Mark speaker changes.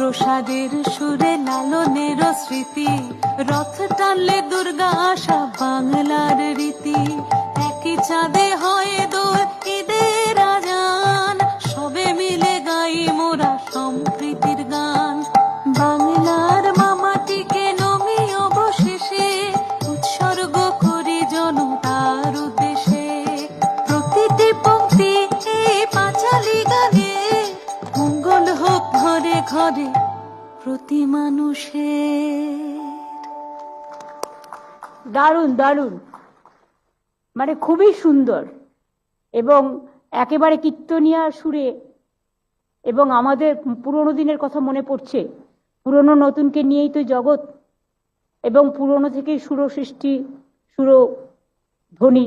Speaker 1: প্রসাদের সুরে লালনের স্মৃতি, রথ টানলে দুর্গা আসা বাংলার রীতি। একই চাঁদে হয় দোল ঈদের আজান, সবে মিলে গাই মোরা সম্প্রীতির গান। বাংলার মামাটিকে নমি অবশেষে উৎসর্গ করি জনতার উদ্দেশ্যে। প্রতিটি পংক্তি এই পাঁচালী গানে, মঙ্গল হোক ঘরে ঘরে প্রতি মানুষের।
Speaker 2: দারুণ দারুণ, মানে খুবই সুন্দর এবং একেবারে কীর্তনিয়া সুরে। এবং আমাদের পুরনো দিনের কথা মনে পড়ছে, পুরনো নতুনকে নিয়েই তো জগৎ, এবং পুরনো থেকেই সুর সৃষ্টি, সুর ধ্বনি